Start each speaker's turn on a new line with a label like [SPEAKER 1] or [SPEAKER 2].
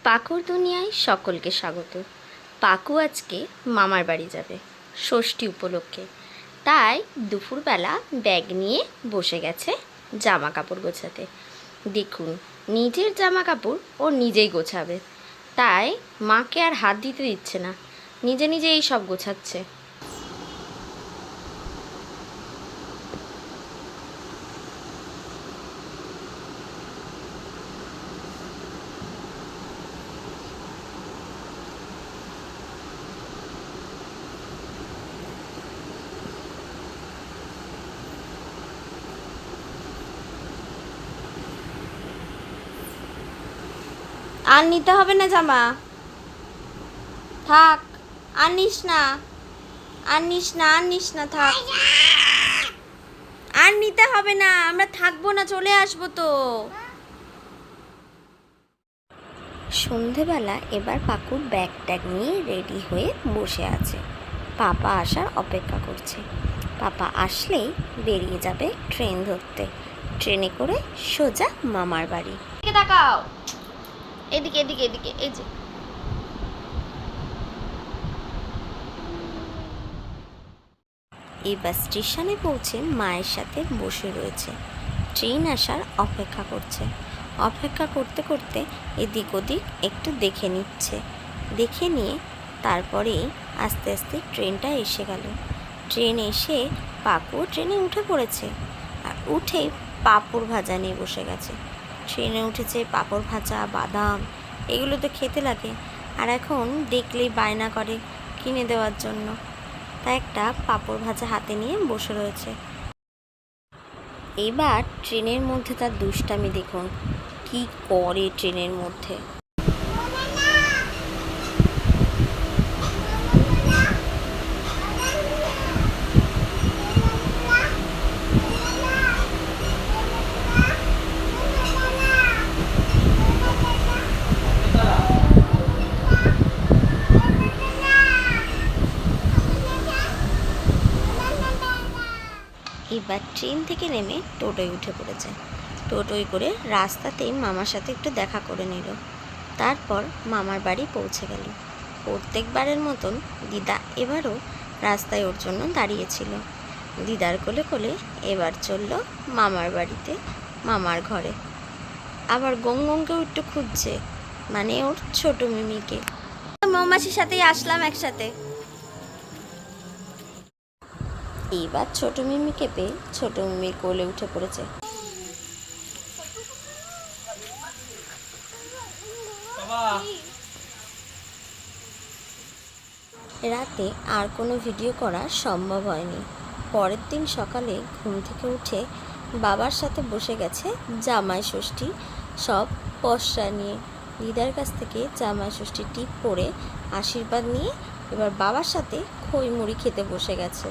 [SPEAKER 1] পাকুর দুনিয়ায় সকলকে স্বাগত। পাকু আজকে মামার বাড়ি যাবে ষষ্ঠী উপলক্ষে, তাই দুপুরবেলা ব্যাগ নিয়ে বসে গেছে জামা কাপড় গোছাতে। দেখুন, নিজের জামা কাপড় ও নিজেই গোছাবে, তাই মাকে আর হাত দিতে দিচ্ছে না, নিজে নিজে এই সব গোছাচ্ছে। আর নিতে হবে না জামা, থাক, আর নিস না, আর নিস না, আর নিস না, থাক, আর নিতে হবে না, আমরা থাকবো না, চলে আসবো তো। সন্ধেবেলা এবার পাকুর ব্যাগ ট্যাগ নিয়ে রেডি হয়ে বসে আছে, পাপা আসার অপেক্ষা করছে। পাপা আসলেই বেরিয়ে যাবে ট্রেন ধরতে, ট্রেনে করে সোজা মামার বাড়ি। তাকাও, এদিকে এদিকে এদিকে, এই যে এবার স্টেশনে পৌঁছে মায়ের সাথে বসে রয়েছে, ট্রেন আসার অপেক্ষা করছে। অপেক্ষা করতে করতে এদিক ওদিক একটু দেখে নিচ্ছে, দেখে নিয়ে তারপরেই আস্তে আস্তে ট্রেনটা এসে গেল। ট্রেন এসে পাকু ট্রেনে উঠে পড়েছে, আর উঠেই পাঁপড় ভাজা নিয়ে বসে গেছে। ট্রেনে উঠেছে পাঁপড় ভাজা, বাদাম, এগুলো তো খেতে লাগে, আর এখন দেখলেই বায়না করে কিনে দেওয়ার জন্য, তাই একটা পাঁপড় ভাজা হাতে নিয়ে বসে রয়েছে। এবার ট্রেনের মধ্যে তার দুষ্টামি দেখুন, কি করে ট্রেনের মধ্যে। এবার ট্রেন থেকে নেমে টোটোয় উঠে পড়েছে। টোটোয় করে রাস্তাতেই মামার সাথে একটু দেখা করে নিল, তারপর মামার বাড়ি পৌঁছে গেল। প্রত্যেকবারের মতন দিদা এবারও রাস্তায় ওর জন্য দাঁড়িয়েছিল। দিদার কোলে কোলে এবার চলল মামার বাড়িতে, মামার ঘরে। আবার গঙ্গকেও একটু খুঁজছে, মানে ওর ছোট মিমিকে। মৌমাছির সাথেই আসলাম একসাথে। এবার ছোট মিমিকে পেয়ে ছোট মিমির কোলে উঠে পড়েছে। রাতে আর কোনো ভিডিও করা সম্ভব হয়নি। পরের দিন সকালে ঘুম থেকে উঠে বাবার সাথে বসে গেছে জামাই ষষ্ঠী সব পসরা নিয়ে। দিদার কাছ থেকে জামাই ষষ্ঠী টিপ পরে আশীর্বাদ নিয়ে এবার বাবার সাথে খই মুড়ি খেতে বসে গেছে।